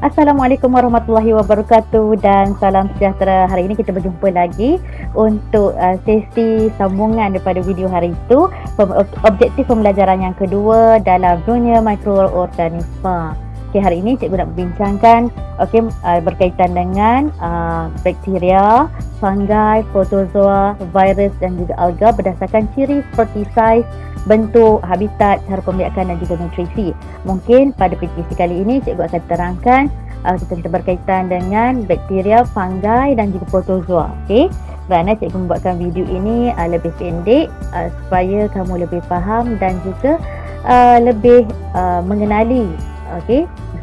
Assalamualaikum warahmatullahi wabarakatuh dan salam sejahtera. Hari ini kita berjumpa lagi untuk sesi sambungan daripada video hari itu, objektif pembelajaran yang kedua dalam dunia mikroorganisma. Okey, hari ini cikgu nak berbincangkan berkaitan dengan bakteria, fungi, protozoa, virus dan juga alga berdasarkan ciri seperti saiz, bentuk, habitat, cara pembiakan dan juga nutrisi. Mungkin pada PTC kali ini cikgu akan terangkan kita berkaitan dengan bakteria, fungi dan juga protozoa. Okey, kerana cikgu membuatkan video ini lebih pendek supaya kamu lebih faham dan juga lebih mengenali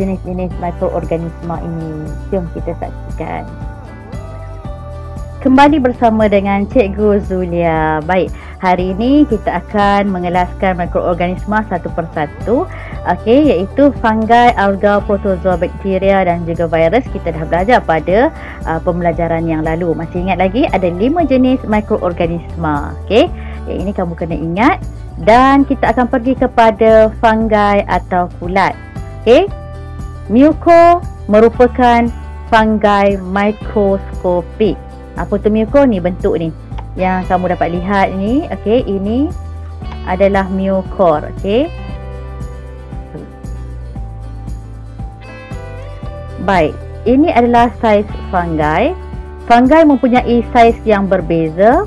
jenis-jenis mikroorganisma ini. Jom kita saksikan. Kembali bersama dengan Cikgu Zulia. Baik, hari ini kita akan mengelaskan mikroorganisma satu persatu. Iaitu fungi, alga, protozoa, bakteria dan juga virus. Kita dah belajar pada pembelajaran yang lalu. Masih ingat lagi ada 5 jenis mikroorganisma. Yang ini kamu kena ingat. Dan kita akan pergi kepada fungi atau kulat. Muko merupakan fungi mikroskopik. Apa tu muko ni? Bentuk ni yang kamu dapat lihat ni. Ini adalah mucor. Baik, ini adalah saiz fungi. Fungi mempunyai saiz yang berbeza.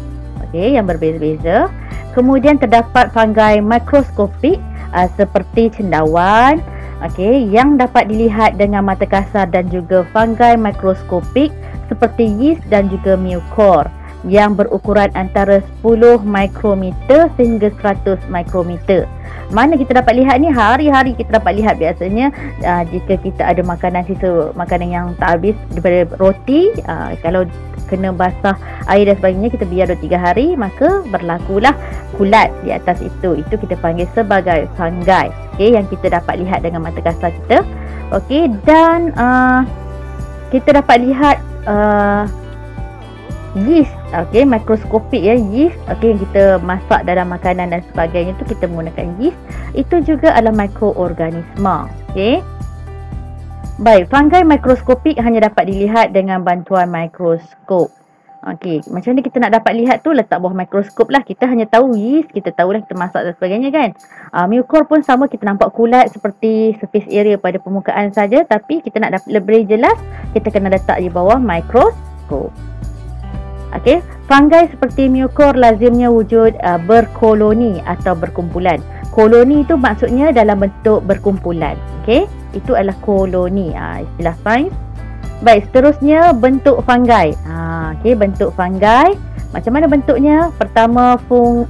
Yang berbeza-beza. Kemudian terdapat fungi mikroskopik seperti cendawan, yang dapat dilihat dengan mata kasar, dan juga fungi mikroskopik seperti yeast dan juga mucor yang berukuran antara 10 mikrometer sehingga 100 mikrometer. Mana kita dapat lihat ni? Hari-hari kita dapat lihat biasanya jika kita ada makanan, sisa makanan yang tak habis daripada roti, kalau kena basah air dan sebagainya, kita biar 2-3 hari, maka berlakulah kulat di atas itu. Itu kita panggil sebagai fungi. Yang kita dapat lihat dengan mata kasar kita. Dan kita dapat lihat yeast, mikroskopik yeast, yang kita masak dalam makanan dan sebagainya, itu kita menggunakan yeast. Itu juga adalah mikroorganisma. Baik, fungi mikroskopik hanya dapat dilihat dengan bantuan mikroskop. Macam mana kita nak dapat lihat tu? Letak bawah mikroskop lah. Kita hanya tahu yeast, kita tahulah kita masak dan sebagainya kan. Mucor pun sama, kita nampak kulat seperti surface area pada permukaan saja, tapi kita nak dapat lebih jelas, kita kena letak di bawah mikroskop. Fungi seperti mucor lazimnya wujud berkoloni atau berkumpulan. Koloni itu maksudnya dalam bentuk berkumpulan. Itu adalah koloni, istilah sains. Baik, seterusnya bentuk fungi. Bentuk fungi. Macam mana bentuknya? Pertama, fungi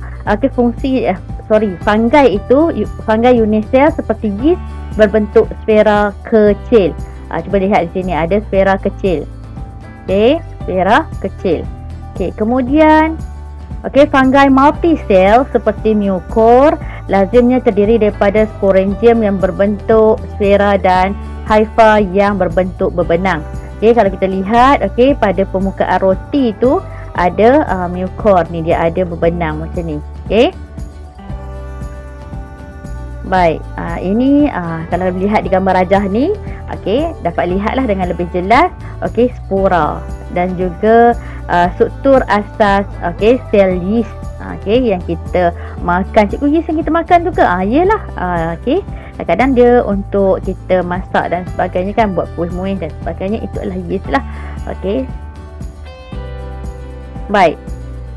itu fungi unisel seperti yeast berbentuk sfera kecil. Cuba lihat di sini ada sfera kecil. Sfera kecil. Kemudian fungi multisel seperti mucor lazimnya terdiri daripada sporangium yang berbentuk sfera dan hypha yang berbentuk bebenang. Kalau kita lihat pada permukaan roti itu ada mucor ni, dia ada bebenang macam ni. Baik, ini kalau lihat di gambar rajah ni, dapat lihatlah dengan lebih jelas. Spora dan juga struktur asas sel yeast yang kita makan. Cikgu, yeast yang kita makan tu ke? Iyalah. Kadang-kadang dia untuk kita masak dan sebagainya kan, buat kuih-muih dan sebagainya, itu adalah yeast lah. Baik,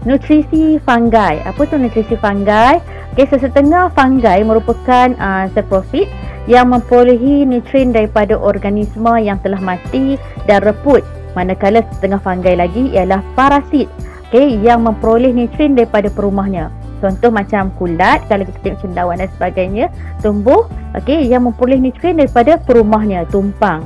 nutrisi fungi. Apa tu nutrisi fungi? Sesetengah fungi merupakan saprofit yang memperolehi nutrien daripada organisma yang telah mati dan reput, manakala setengah fungi lagi ialah parasit yang memperoleh nutrien daripada perumahnya. Contoh macam kulat, kalau kita tengok cendawan dan sebagainya, tumbuh yang memperoleh nutrien daripada perumahnya, tumpang,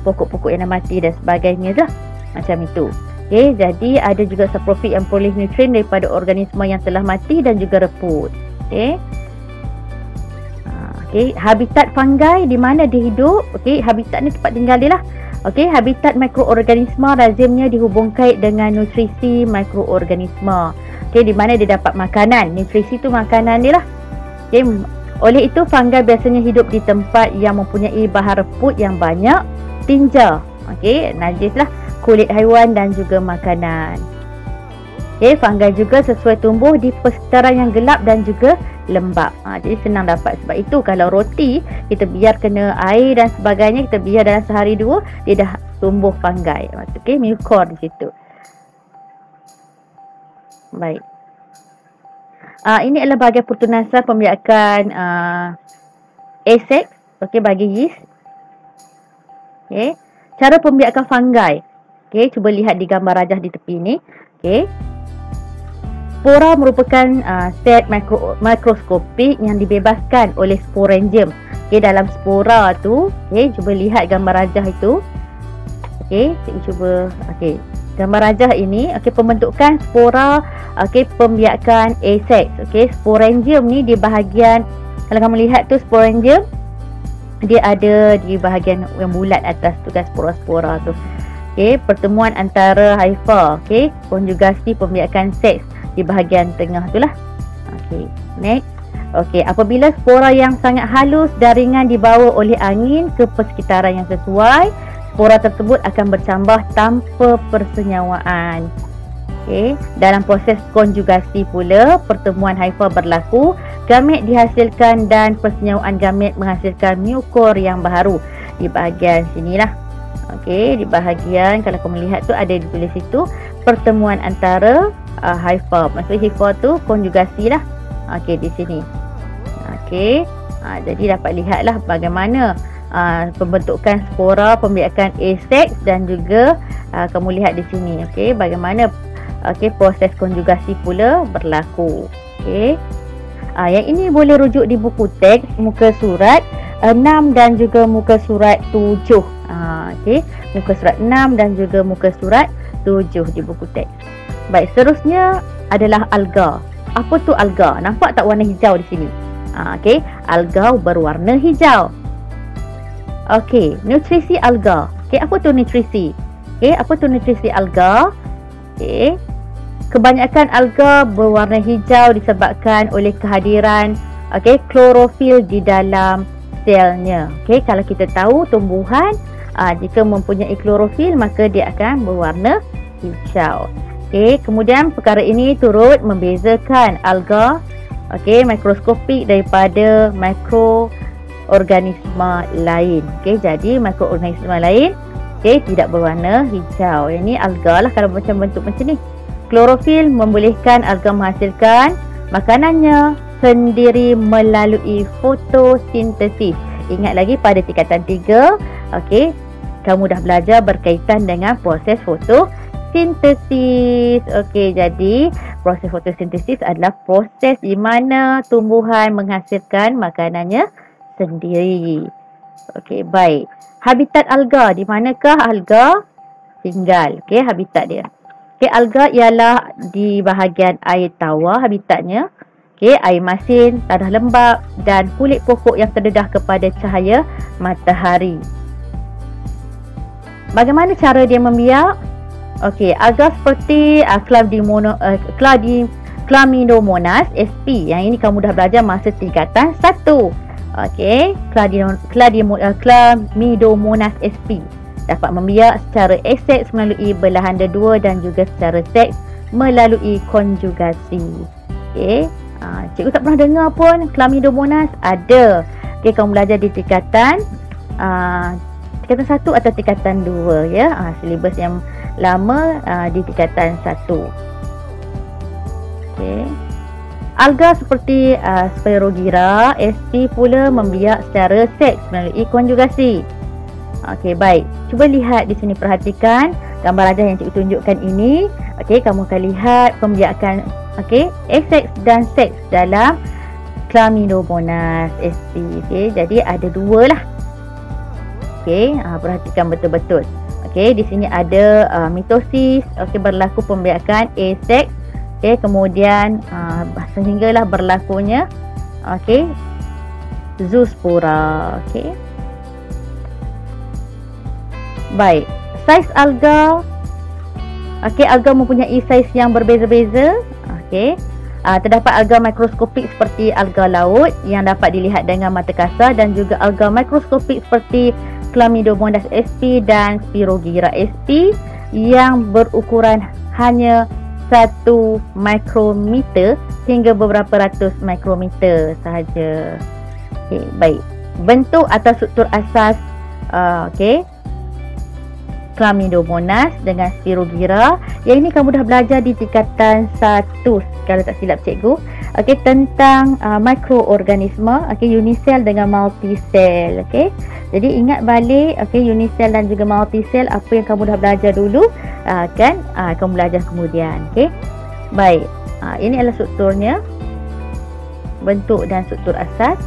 pokok-pokok yang dah mati dan sebagainya lah, macam itu. Jadi ada juga saprofit yang memperoleh nutrien daripada organisma yang telah mati dan juga reput. Habitat fungi, di mana dia hidup. Habitat ni tempat tinggal dia lah. Habitat mikroorganisma lazimnya dihubungkan dengan nutrisi mikroorganisma. Di mana dia dapat makanan. Nutrisi tu makanan dia lah. Oleh itu, fungi biasanya hidup di tempat yang mempunyai bahan reput yang banyak. tinja. Okey, najis lah kulit haiwan dan juga makanan. Okey, fungi juga sesuai tumbuh di persekitaran yang gelap dan juga lembap. Jadi senang dapat. Sebab itu kalau roti kita biar kena air dan sebagainya, kita biar dalam sehari dua, dia dah tumbuh fungi. Okey, mucor di situ. Baik. Ini adalah bahagian pertunasan pembiakan Asex, okey, bagi yeast. Okey, cara pembiakan fungi. Okey, cuba lihat di gambar rajah di tepi ni. Okey. Spora merupakan set mikroskopik yang dibebaskan oleh sporangium. Okey, dalam spora tu, okey, cuba lihat gambar rajah itu. Okey, cikgu cuba. Okey, gambar rajah ini, okey, pembentukan spora, okey, pembiakan Asex. Okey, sporangium ni di bahagian, kalau kamu lihat tu sporangium, dia ada di bahagian yang bulat atas tu kan, spora-spora tu. Okey, pertemuan antara haifa, okey, konjugasi pembiakan seks di bahagian tengah tu lah. Okey, next. Okey, apabila spora yang sangat halus dan ringan dibawa oleh angin ke persekitaran yang sesuai, spora tersebut akan bercambah tanpa persenyawaan. Okey, dalam proses konjugasi pula, pertemuan haifa berlaku, gamet dihasilkan dan persenyawaan gamet menghasilkan mucor yang baharu. Di bahagian sinilah. Okey, di bahagian, kalau kamu lihat tu ada ditulis situ, pertemuan antara haifa. Maksudnya haifa tu konjugasi lah. Okey, di sini. Okey, jadi dapat lihatlah bagaimana pembentukan spora, pembiakan Asex dan juga kamu lihat di sini. Okey, bagaimana proses konjugasi pula berlaku. Okey. Yang ini boleh rujuk di buku teks muka surat 6 dan juga muka surat 7. Okey, muka surat 6 dan juga muka surat 7 di buku teks. Baik, seterusnya adalah alga. Apa tu alga? Nampak tak warna hijau di sini? Okey, alga berwarna hijau. Okey, nutrisi alga. Okey, apa tu nutrisi? Okey, apa tu nutrisi alga? Okey, kebanyakan alga berwarna hijau disebabkan oleh kehadiran klorofil di dalam selnya. Okey, kalau kita tahu tumbuhan jika mempunyai klorofil maka dia akan berwarna hijau. Okey, kemudian perkara ini turut membezakan alga mikroskopik daripada mikroorganisma lain. Okey, jadi mikroorganisma lain tidak berwarna hijau. Ini alga lah kalau macam bentuk macam ni. Klorofil membolehkan alga menghasilkan makanannya sendiri melalui fotosintesis. Ingat lagi pada tingkatan 3, okey, kamu dah belajar berkaitan dengan proses fotosintesis. Okey, jadi proses fotosintesis adalah proses di mana tumbuhan menghasilkan makanannya sendiri. Okey, baik. Habitat alga, di manakah alga tinggal? Okey, habitat dia. Okey, alga ialah di bahagian air tawar habitatnya. Okey, air masin, tanah lembap dan kulit pokok yang terdedah kepada cahaya matahari. Bagaimana cara dia membiak? Okey, alga seperti Chlamydomonas sp. Yang ini kamu dah belajar masa tingkatan 1. Okey, Chlamydomonas sp dapat membiak secara aseks melalui belahanda 2 dan juga secara seks melalui konjugasi. Okey, cikgu tak pernah dengar pun Chlamydomonas ada. Okey, kamu belajar di tingkatan 1 atau tingkatan 2 ya. Silibus yang lama di tingkatan 1. Okey. Alga seperti Spirogyra sp pula membiak secara seks melalui konjugasi. Okey, baik. Cuba lihat di sini, perhatikan gambar rajah yang cikgu tunjukkan ini. Okey, kamu akan lihat pembiakan aseks dan seks dalam Chlamydomonas sp. Okey, jadi ada 2 lah. Okey, perhatikan betul-betul. Okey, di sini ada mitosis. Okey, berlaku pembiakan aseks. Okey, kemudian sehinggalah berlakunya zoospora. Okey. Baik, saiz alga. Okey, alga mempunyai saiz yang berbeza-beza. Okey. Terdapat alga mikroskopik seperti alga laut yang dapat dilihat dengan mata kasar dan juga alga mikroskopik seperti Chlamydomonas sp dan Spirogyra sp yang berukuran hanya 1 mikrometer hingga beberapa ratus mikrometer sahaja. Okey, baik. Bentuk atau struktur asas Chlamydomonas dengan Spirogyra. Yang ini kamu dah belajar di tingkatan 1 kalau tak silap cikgu. Okey, tentang mikroorganisme, unisel dengan multisel. Okey. Jadi ingat balik unisel dan juga multisel apa yang kamu dah belajar dulu kamu belajar kemudian. Okey. Baik. Ini adalah strukturnya. Bentuk dan struktur asas.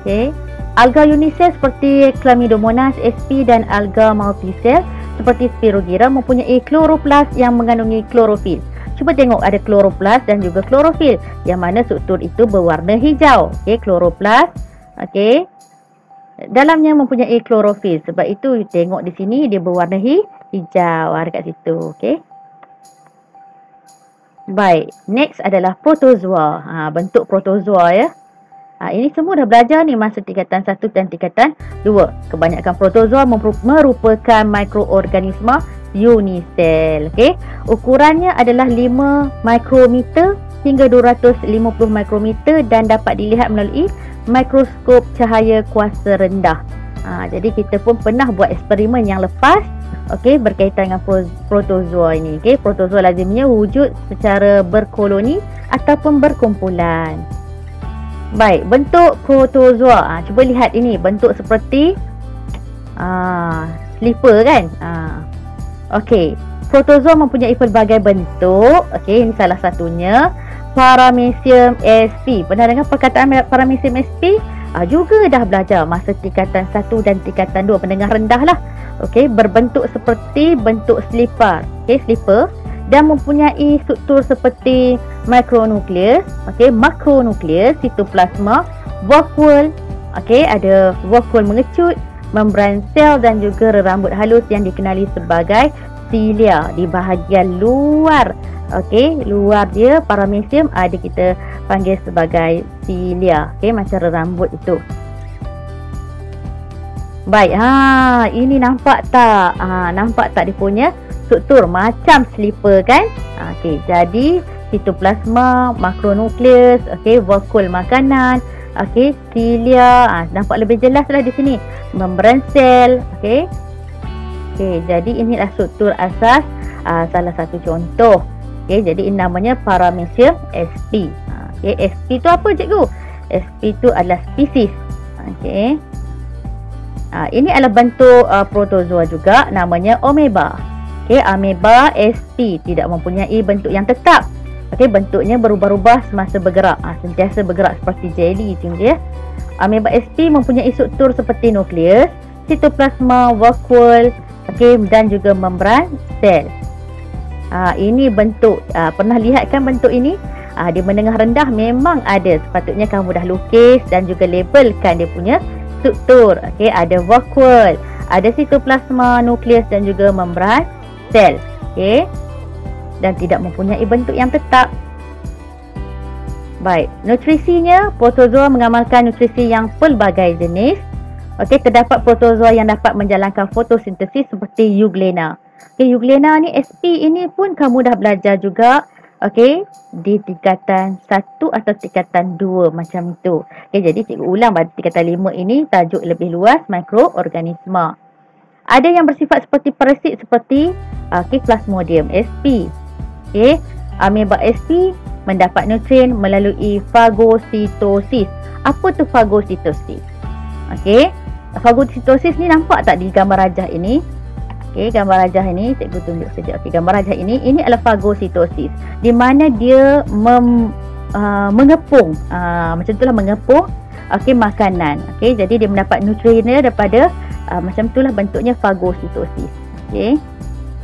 Okey. Alga unisel seperti Chlamydomonas sp dan alga multisel seperti Spirogyra mempunyai kloroplas yang mengandungi klorofil. Cuba tengok ada kloroplas dan juga klorofil yang mana struktur itu berwarna hijau. Okey, kloroplas. Okey. Dalamnya mempunyai klorofil. Sebab itu tengok di sini dia berwarna hijau dekat situ. Okey. Baik, next adalah protozoa. Bentuk protozoa ya. Ini semua dah belajar ni masa tingkatan 1 dan tingkatan 2. Kebanyakan protozoa merupakan mikroorganisme unisel. Okey. Ukurannya adalah 5 mikrometer hingga 250 mikrometer dan dapat dilihat melalui mikroskop cahaya kuasa rendah. Jadi kita pun pernah buat eksperimen yang lepas berkaitan dengan protozoa ini. Protozoa lazimnya wujud secara berkoloni ataupun berkumpulan. Baik, bentuk protozoa. Cuba lihat ini, bentuk seperti slipper kan. Okey, protozoa mempunyai pelbagai bentuk. Okey, ini salah satunya Paramecium sp. Pernah dengar perkataan Paramecium sp? Juga dah belajar masa tingkatan 1 dan tingkatan 2, pendengar rendah lah. Okey, berbentuk seperti bentuk slipper. Okey, slipper dan mempunyai struktur seperti mikronukleus, makronukleus, sitoplasma, vakuole, ada vakuole mengecut, membran sel dan juga rambut halus yang dikenali sebagai cilia di bahagian luar. Luar dia paramecium ada kita panggil sebagai cilia, macam rambut itu. Baik, ini nampak tak? Nampak tak dia punya struktur macam slipper kan? Jadi sitoplasma, makronukleus, vakuole makanan, cilia, nampak lebih jelas lah di sini. Membran sel, jadi inilah struktur asas salah satu contoh. Jadi ini namanya Paramecium sp. Sp tu apa cikgu? Sp tu adalah spesies. Ini adalah bentuk protozoa juga, namanya ameba. Ameba sp tidak mempunyai bentuk yang tetap. Bentuknya berubah-ubah semasa bergerak. Sentiasa bergerak seperti jelly macam dia. Ameba sp mempunyai struktur seperti nukleus, sitoplasma, vakuole, dan juga membran sel. Ini bentuk. Pernah lihat kan bentuk ini? Di menengah rendah memang ada. Sepatutnya kamu dah lukis dan juga labelkan dia punya struktur. Ada vakuole, ada sitoplasma, nukleus dan juga membran sel. Dan tidak mempunyai bentuk yang tetap. Baik, nutrisinya, protozoa mengamalkan nutrisi yang pelbagai jenis. Terdapat protozoa yang dapat menjalankan fotosintesis seperti Euglena. Euglena ni sp ini pun kamu dah belajar juga. Di tingkatan 1 atau tingkatan 2 macam itu. Jadi cikgu ulang pada tingkatan 5 ini tajuk lebih luas mikroorganisme. Ada yang bersifat seperti parasit seperti Plasmodium sp. Ameba sp mendapat nutrien melalui fagositosis. Apa tu fagositosis? Fagositosis ni nampak tak di gambar rajah ini? Gambar rajah ini cikgu tunjuk sekejap. Gambar rajah ini adalah fagositosis, di mana dia mengepung macam itulah, mengepung makanan. Jadi dia mendapat nutrien daripada macam itulah bentuknya fagositosis.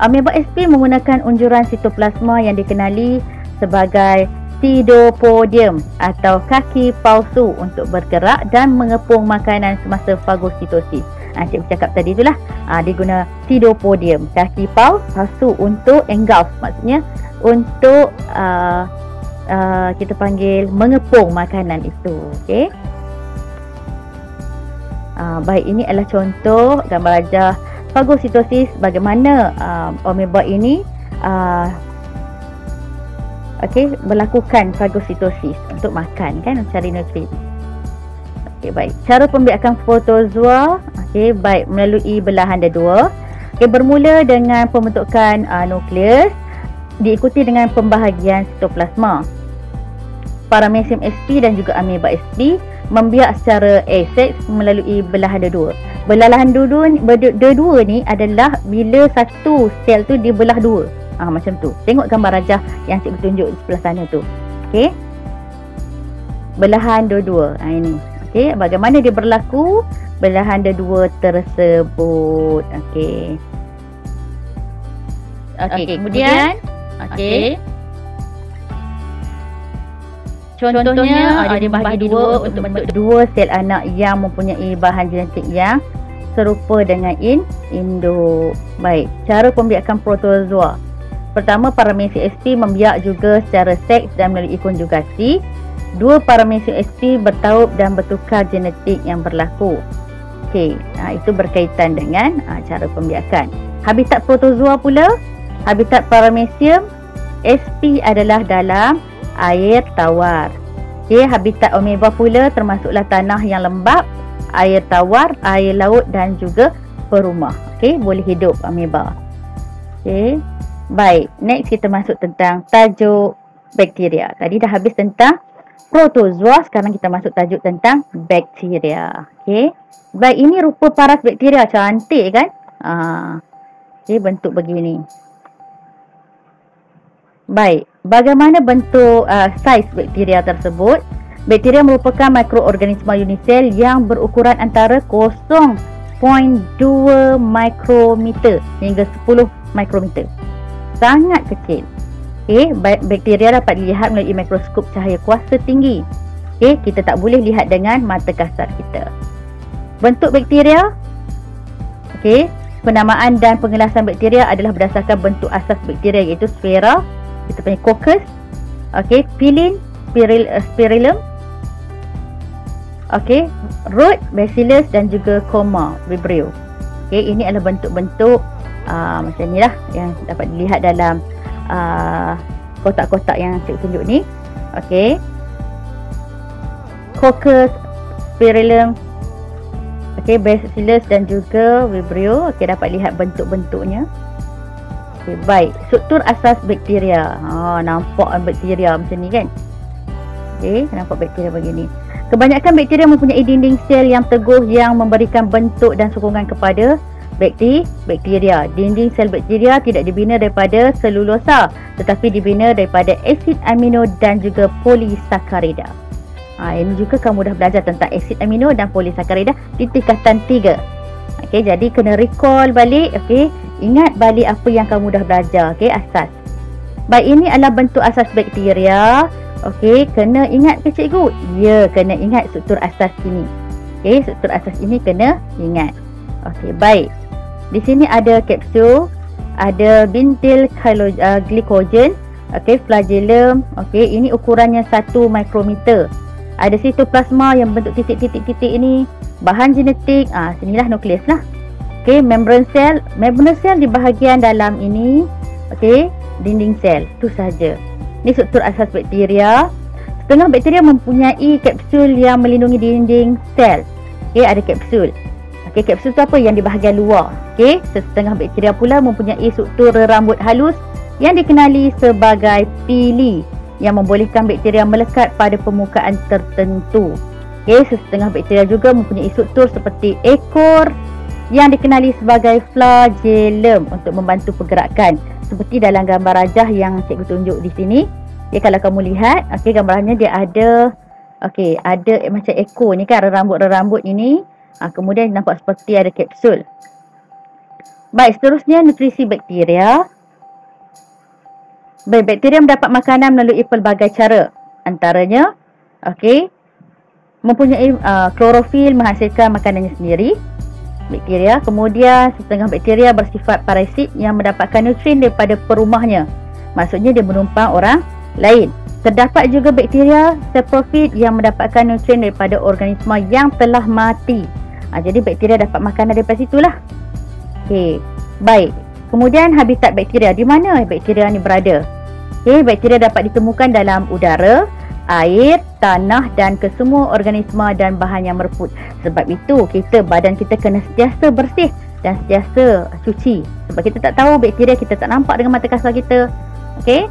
Ameba sp menggunakan unjuran sitoplasma yang dikenali sebagai pseudopodium atau kaki palsu untuk bergerak dan mengepung makanan semasa fagositosis. Cikgu cakap tadi itulah, dia guna pseudopodium, kaki palsu untuk engulf, maksudnya untuk kita panggil mengepung makanan itu. Baik, ini adalah contoh gambar rajah fagositosis, bagaimana ameba ini melakukan fagositosis untuk makan kan, mencari nutrien. Baik, cara pembiakan protozoa baik melalui belahan dua. Bermula dengan pembentukan nukleus, diikuti dengan pembahagian sitoplasma. Paramecium sp dan juga ameba sp membiak secara aseks melalui belahan dua. Belahan dua ni adalah bila satu sel tu dibelah dua. Macam tu. Tengok gambar rajah yang cikgu tunjuk di sebelah sana tu. Okey. Belahan dua. Ini. Okey, bagaimana dia berlaku belahan dua tersebut. Okey. Kemudian contohnya dia bahagi dua untuk bentuk dua sel anak yang mempunyai bahan genetik yang serupa dengan induk. Baik, cara pembiakan protozoa. Pertama, Paramecium sp membiak juga secara seks dan melalui konjugasi. Dua Paramecium sp bertaup dan bertukar genetik yang berlaku. Okey, itu berkaitan dengan cara pembiakan. Habitat protozoa pula, habitat Paramecium sp adalah dalam air tawar. Okey, habitat ameba pula termasuklah tanah yang lembap, air tawar, air laut dan juga perumah. Okey, boleh hidup ameba. Okey. Baik, next kita masuk tentang tajuk bakteria. Tadi dah habis tentang protozoa, sekarang kita masuk tajuk tentang bakteria. Okey. Baik, ini rupa paras bakteria, cantik kan? Okey, bentuk begini. Baik, bagaimana bentuk saiz bakteria tersebut? Bakteria merupakan mikroorganisma unisel yang berukuran antara 0.2 mikrometer hingga 10 mikrometer. Sangat kecil. Okey, bakteria dapat dilihat melalui mikroskop cahaya kuasa tinggi. Okey, kita tak boleh lihat dengan mata kasar kita. Bentuk bakteria. Okey, penamaan dan pengelasan bakteria adalah berdasarkan bentuk asas bakteria, iaitu sfera, kita panggil coccus, okey, pilin, spirillum, okey, root, bacillus dan juga coma, vibrio. Okey, ini adalah bentuk-bentuk macam ni lah yang dapat dilihat dalam kotak-kotak yang cikgu tunjuk ni. Okey, coccus, spirillum, okey, bacillus dan juga vibrio. Okey, dapat lihat bentuk-bentuknya. Okey, baik, struktur asas bakteria. Nampak bakteria macam ni kan. Okey, nampak bakteria begini. Kebanyakan bakteria mempunyai dinding sel yang teguh yang memberikan bentuk dan sokongan kepada bakteria. Dinding sel bakteria tidak dibina daripada selulosa, tetapi dibina daripada asid amino dan juga polisakarida. Ini juga kamu dah belajar tentang asid amino dan polisakarida di tingkatan 3. Okey, jadi kena recall balik. Okey, ingat balik apa yang kamu dah belajar. Okey, asas. Baik, ini adalah bentuk asas bakteria. Okey, kena ingat ke cikgu? Ya, kena ingat struktur asas ini. Okey, struktur asas ini kena ingat. Okey, baik. Di sini ada kapsul, ada bintil glikogen, okey, flagellum. Okey, ini ukurannya 1 mikrometer. Ada sitoplasma yang bentuk titik-titik-titik ini, bahan genetik. Sinilah nukleus lah. Okey, membran sel. Membran sel di bahagian dalam ini, okey, dinding sel. Itu saja. Ini struktur asas bakteria. Setengah bakteria mempunyai kapsul yang melindungi dinding sel. Okey, ada kapsul. Okey, kapsul tu apa? Yang di bahagian luar. Okey, setengah bakteria pula mempunyai struktur rambut halus yang dikenali sebagai pili, yang membolehkan bakteria melekat pada permukaan tertentu. Okey, setengah bakteria juga mempunyai struktur seperti ekor yang dikenali sebagai flagellum untuk membantu pergerakan, seperti dalam gambar rajah yang cikgu tunjuk di sini. Okey, kalau kamu lihat, okey, gambarannya dia ada, okey, ada macam ekor ni kan, rambut-rambut ini. Kemudian nampak seperti ada kapsul. Baik, seterusnya nutrisi bakteria. Baik, bakteria mendapat makanan melalui pelbagai cara. Antaranya, okey, mempunyai klorofil menghasilkan makanannya sendiri. Bakteria. Kemudian setengah bakteria bersifat parasit yang mendapatkan nutrien daripada perumahnya. Maksudnya dia menumpang orang lain. Terdapat juga bakteria saprofit yang mendapatkan nutrien daripada organisma yang telah mati. Jadi bakteria dapat makanan daripada situlah. Okey, baik. Kemudian habitat bakteria, di mana bakteria ni berada? Okey, bakteria dapat ditemukan dalam udara, air, tanah dan kesemua organisma dan bahan yang mereput. Sebab itu badan kita kena sentiasa bersih dan sentiasa cuci. Sebab kita tak tahu bakteria kita tak nampak dengan mata kasar kita. Okey,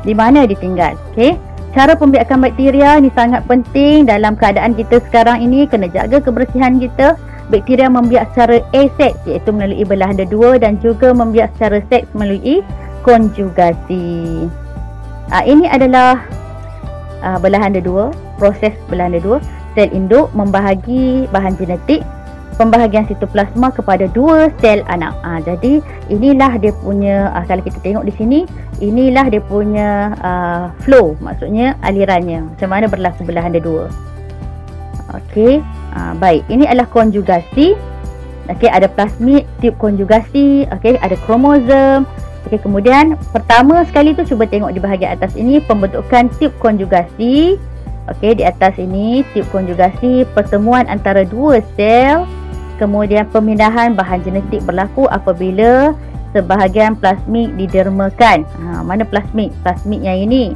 di mana ditinggal. Okey, cara pembiakan bakteria ni sangat penting dalam keadaan kita sekarang ini. Kena jaga kebersihan kita. Bakteria membiak secara aseks, iaitu melalui belahan dua, dan juga membiak secara seks melalui konjugasi. Ini adalah belahan dua, proses belahan dua. Sel induk membahagi bahan genetik, pembahagian sitoplasma kepada dua sel anak. Jadi inilah dia punya, kalau kita tengok di sini, inilah dia punya flow, maksudnya alirannya, macam mana berlaku belahan dua. Okey, baik, ini adalah konjugasi. Okey, ada plasmid, tube konjugasi, okey, ada kromosom. Okey, kemudian pertama sekali tu cuba tengok di bahagian atas ini, pembentukan tube konjugasi. Okey, di atas ini tube konjugasi, pertemuan antara dua sel. Kemudian pemindahan bahan genetik berlaku apabila sebahagian plasmid didermakan. Mana plasmid? Plasmid yang ini.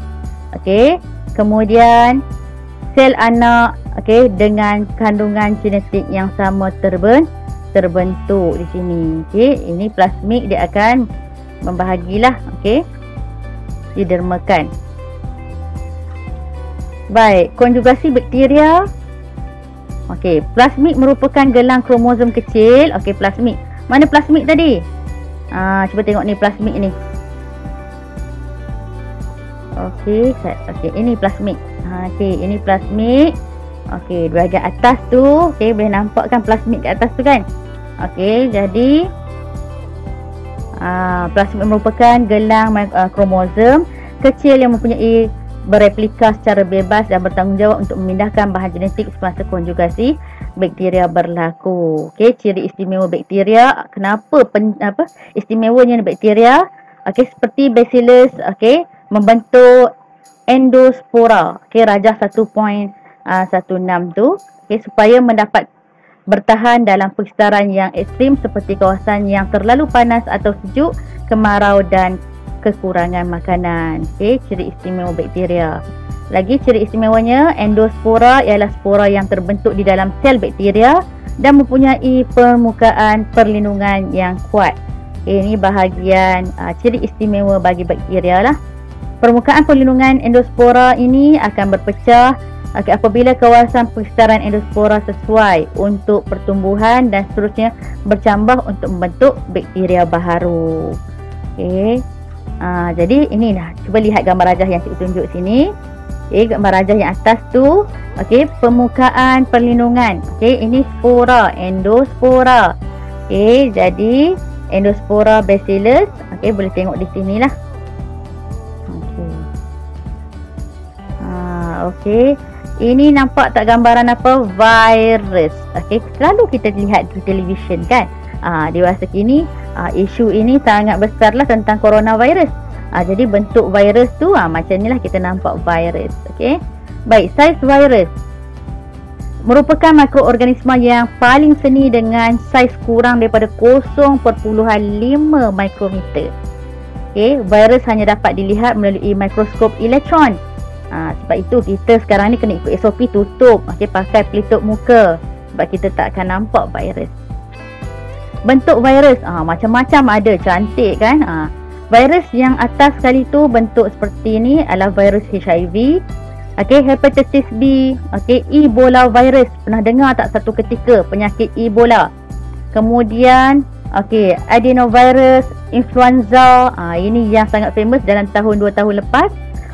Okey. Kemudian sel anak, okey, dengan kandungan genetik yang sama terbentuk di sini. Okey, ini plasmid dia akan membahagilah, okey, didermakan. Baik, konjugasi bakteria. Okey, plasmid merupakan gelang kromosom kecil. Okey, plasmid. Mana plasmid tadi? Cuba tengok ni plasmid ni. Okey, ini plasmid. Okey, ini plasmid. Okey, di bahagian atas tu, okey, boleh nampak kan plasmid kat atas tu kan? Okey, jadi plasmid merupakan gelang kromosom kecil yang mempunyai bereplika secara bebas dan bertanggungjawab untuk memindahkan bahan genetik semasa konjugasi bakteria berlaku. Okey, ciri istimewa bakteria. Kenapa istimewanya bakteria? Okey, seperti Bacillus, okey, membentuk endospora. Okey, rajah 1.16 tu, okey, supaya mendapat bertahan dalam persekitaran yang ekstrim seperti kawasan yang terlalu panas atau sejuk, kemarau dan kekurangan makanan. Okey, ciri istimewa bakteria. Lagi ciri istimewanya, endospora ialah spora yang terbentuk di dalam sel bakteria dan mempunyai permukaan perlindungan yang kuat. Okay, ini bahagian ciri istimewa bagi bakteria lah. Permukaan perlindungan endospora ini akan berpecah apabila kawasan persekitaran endospora sesuai untuk pertumbuhan dan seterusnya bercambah untuk membentuk bakteria baharu. Okey. Jadi ini dah, cuba lihat gambar rajah yang cikgu tunjuk sini. Okey, gambar rajah yang atas tu, okey, permukaan perlindungan. Okey, ini spora, endospora. Okey, jadi endospora Bacillus. Okey, boleh tengok di sinilah. Okey. Okey. Ini nampak tak gambaran apa? Virus. Okey, selalu kita lihat di televisyen kan. Dewasa kini isu ini sangat besarlah tentang coronavirus. Jadi bentuk virus tu macam inilah kita nampak virus. Okey. Baik, saiz virus merupakan mikroorganisma yang paling seni dengan saiz kurang daripada 0.5 mikrometer. Okey, virus hanya dapat dilihat melalui mikroskop elektron. Sebab itu kita sekarang ni kena ikut SOP tutup. Okey, pakai pelitup muka sebab kita tak akan nampak virus. Bentuk virus macam-macam ada, cantik kan. Virus yang atas sekali tu bentuk seperti ni adalah virus HIV. Okey, hepatitis B, okey, Ebola virus. Pernah dengar tak satu ketika penyakit Ebola? Kemudian okey, adenovirus, influenza, ini yang sangat famous dalam tahun 2 tahun lepas.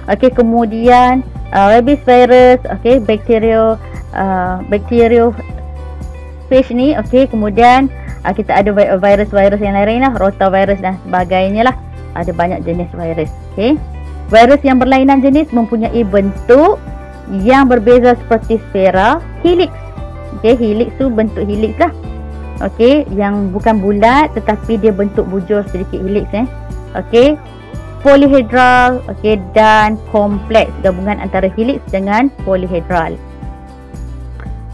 Okey, kemudian rabies virus, okey, bacteriophage ni, okey, kemudian kita ada virus-virus yang lain lah, rotavirus dan sebagainya lah. Ada banyak jenis virus. Okay. Virus yang berlainan jenis mempunyai bentuk yang berbeza seperti sfera, helix. Okay, helix tu bentuk helix lah. Okay, yang bukan bulat tetapi dia bentuk bujur sedikit helix. Okay, polyhedral, okay, dan kompleks, gabungan antara helix dengan polyhedral.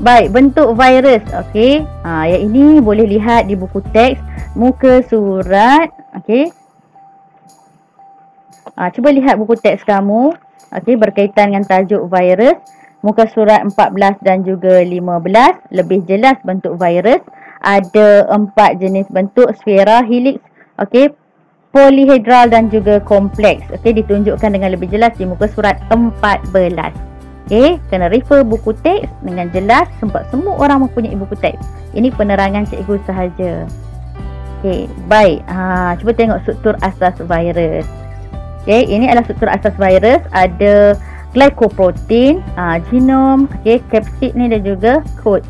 Baik, bentuk virus. Okey. Yang ini boleh lihat di buku teks muka surat. Okey. Cuba lihat buku teks kamu. Okey, berkaitan dengan tajuk virus. Muka surat 14 dan juga 15. Lebih jelas bentuk virus. Ada 4 jenis bentuk: sfera, helix, okey, polyhedral dan juga kompleks. Okey, ditunjukkan dengan lebih jelas di muka surat 14. Okey, kena refer buku teks dengan jelas sebab semua orang mempunyai buku teks. Ini penerangan cikgu sahaja. Okey, baik. Cuba tengok struktur asas virus. Okey, ini adalah struktur asas virus. Ada glycoprotein, genom, okey, kapsid ni dan juga kod.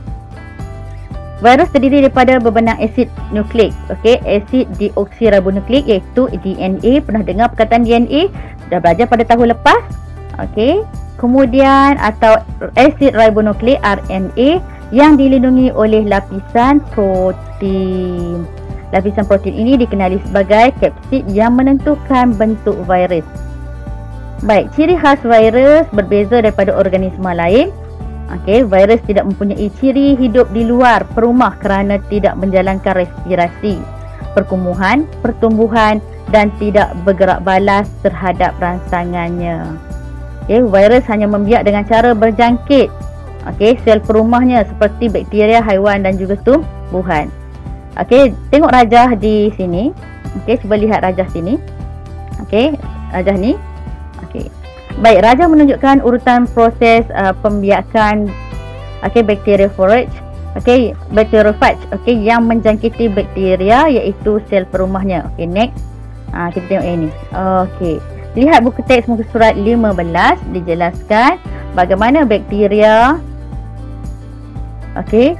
Virus terdiri daripada berbenang asid nukleik, okey, asid deoksiribonukleik iaitu DNA. Pernah dengar perkataan DNA? Dah belajar pada tahun lepas. Okey. Kemudian atau asid ribonukleik RNA yang dilindungi oleh lapisan protein. Lapisan protein ini dikenali sebagai kapsid yang menentukan bentuk virus. Baik, ciri khas virus berbeza daripada organisma lain. Okey, virus tidak mempunyai ciri hidup di luar perumah kerana tidak menjalankan respirasi, perkumuhan, pertumbuhan dan tidak bergerak balas terhadap rangsangannya. Okey, virus hanya membiak dengan cara berjangkit. Okey, sel perumahnya seperti bakteria, haiwan dan juga tumbuhan. Okey, tengok rajah di sini. Okey, cuba lihat rajah sini. Okey, rajah ni. Okey. Baik, rajah menunjukkan urutan proses pembiakan bakteriophage. Okey, bacteriophage. Okey, yang menjangkiti bakteria iaitu sel perumahnya. Okey, next. Kita tengok ini. Okey. Lihat buku teks muka surat 15, dijelaskan bagaimana bakteria, okey,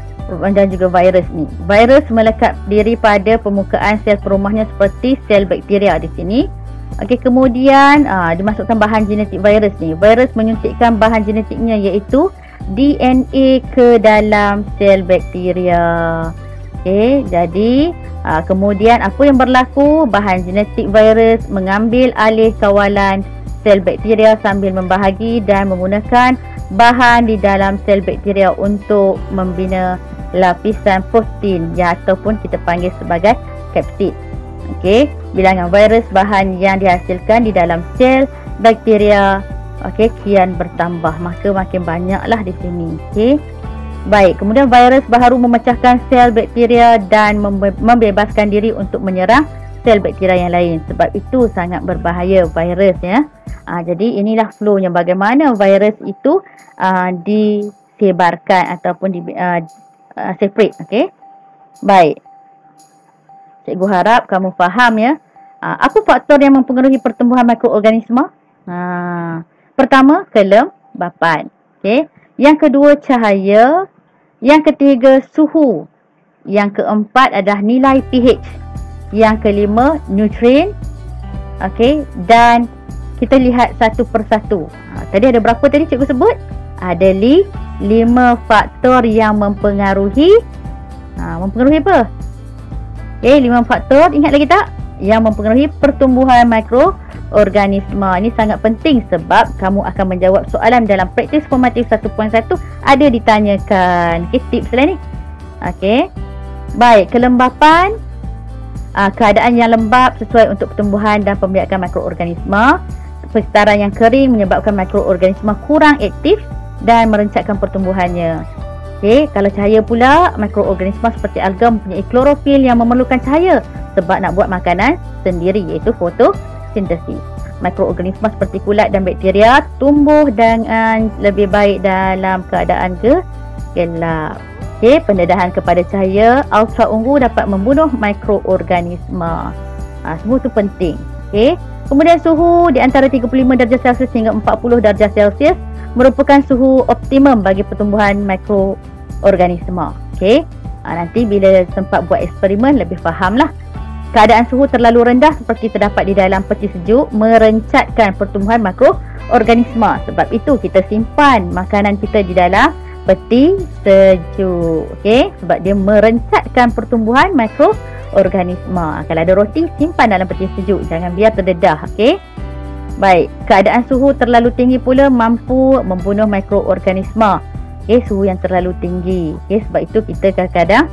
dan juga virus ni. Virus melekat diri pada permukaan sel perumahnya seperti sel bakteria di sini. Okey, kemudian dimasukkan bahan genetik virus ni. Virus menyuntikkan bahan genetiknya iaitu DNA ke dalam sel bakteria. Okey, jadi kemudian apa yang berlaku? Bahan genetik virus mengambil alih kawalan sel bakteria sambil membahagi dan menggunakan bahan di dalam sel bakteria untuk membina lapisan protein yang ataupun kita panggil sebagai kapsid. Okey, bilangan virus bahan yang dihasilkan di dalam sel bakteria kian bertambah, maka makin banyaklah di sini. Okey. Baik, kemudian virus baharu memecahkan sel bakteria dan membebaskan diri untuk menyerang sel bakteria yang lain. Sebab itu sangat berbahaya virus ya. Jadi inilah flow-nya bagaimana virus itu disebarkan ataupun separate. Okey. Baik. Cikgu harap kamu faham ya. Apa faktor yang mempengaruhi pertumbuhan mikroorganisma? Pertama, kelembapan. Okey. Yang kedua, cahaya. Yang ketiga, suhu. Yang keempat adalah nilai pH. Yang kelima, nutrien. Okey, dan kita lihat satu persatu. Tadi ada berapa tadi cikgu sebut? Ada 5 faktor yang mempengaruhi. Mempengaruhi apa? Okey, 5 faktor. Ingat lagi tak? Yang mempengaruhi pertumbuhan mikroorganisma. Ini sangat penting sebab kamu akan menjawab soalan dalam praktis formatif 1.1 ada ditanyakan. Okey, tips lah ni. Okey. Baik, kelembapan. Keadaan yang lembap sesuai untuk pertumbuhan dan pembiakan mikroorganisma. Persekitaran yang kering menyebabkan mikroorganisma kurang aktif dan merencatkan pertumbuhannya. Okey, kalau cahaya pula, mikroorganisma seperti alga mempunyai klorofil yang memerlukan cahaya sebab nak buat makanan sendiri iaitu fotosintesis. Mikroorganisma seperti kulat dan bakteria tumbuh dengan lebih baik dalam keadaan gelap. Okey, pendedahan kepada cahaya ultra ungu dapat membunuh mikroorganisma. Semua tu penting. Okey. Kemudian suhu di antara 35 darjah Celsius hingga 40 darjah Celsius merupakan suhu optimum bagi pertumbuhan mikroorganisma. Okey. Nanti bila sempat buat eksperimen lebih fahamlah. Keadaan suhu terlalu rendah seperti terdapat di dalam peti sejuk merencatkan pertumbuhan mikroorganisma. Sebab itu kita simpan makanan kita di dalam peti sejuk. Okey, sebab dia merencatkan pertumbuhan mikroorganisma. Kalau ada roti, simpan dalam peti sejuk, jangan biar terdedah. Okey. Baik, keadaan suhu terlalu tinggi pula mampu membunuh mikroorganisma. Okay, suhu yang terlalu tinggi. Okay, sebab itu kita kadang-kadang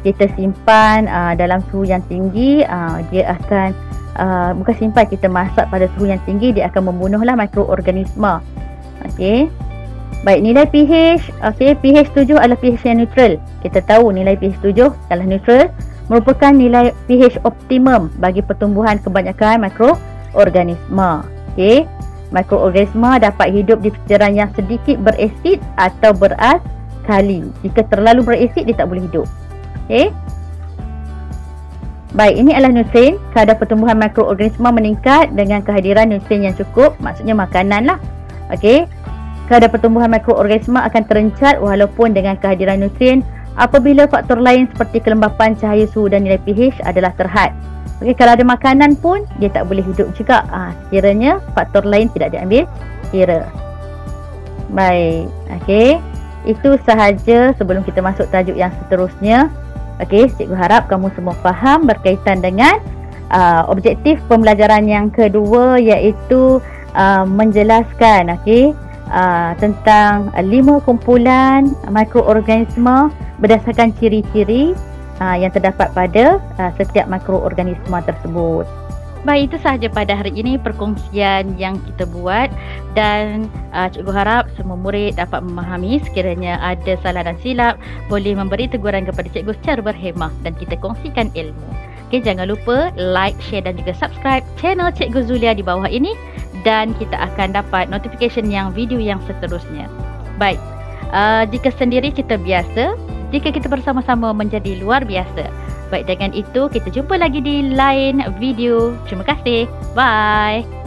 kita simpan dalam suhu yang tinggi, dia akan bukan simpan, kita masak pada suhu yang tinggi, dia akan membunuhlah mikroorganisma. Okay. Baik, nilai pH. Okay, pH 7 adalah pH yang neutral. Kita tahu nilai pH 7 adalah neutral, merupakan nilai pH optimum bagi pertumbuhan kebanyakan mikroorganisma. Okay. Mikroorganisma dapat hidup di percairan yang sedikit berasid atau beralkali. Jika terlalu berasid, dia tak boleh hidup. Okay. Baik, ini adalah nutrien. Kadar pertumbuhan mikroorganisma meningkat dengan kehadiran nutrien yang cukup, maksudnya makanan lah. Okay. Kadar pertumbuhan mikroorganisma akan terencat walaupun dengan kehadiran nutrien apabila faktor lain seperti kelembapan, cahaya, suhu dan nilai pH adalah terhad. Okay, kalau ada makanan pun dia tak boleh hidup juga sekiranya faktor lain tidak diambil kira. Baik, okay. Itu sahaja sebelum kita masuk tajuk yang seterusnya. Okay, cikgu harap kamu semua faham berkaitan dengan objektif pembelajaran yang kedua, iaitu menjelaskan tentang 5 kumpulan mikroorganisma berdasarkan ciri-ciri yang terdapat pada setiap mikroorganisma tersebut. Baik, itu sahaja pada hari ini perkongsian yang kita buat, dan cikgu harap semua murid dapat memahami. Sekiranya ada salah dan silap, boleh memberi teguran kepada cikgu secara berhemah dan kita kongsikan ilmu. Okay, jangan lupa like, share dan juga subscribe channel Cikgu Zulia di bawah ini, dan kita akan dapat notification yang video yang seterusnya. Baik, jika sendiri kita biasa, jika kita bersama-sama menjadi luar biasa. Baik, dengan itu kita jumpa lagi di lain video. Terima kasih. Bye.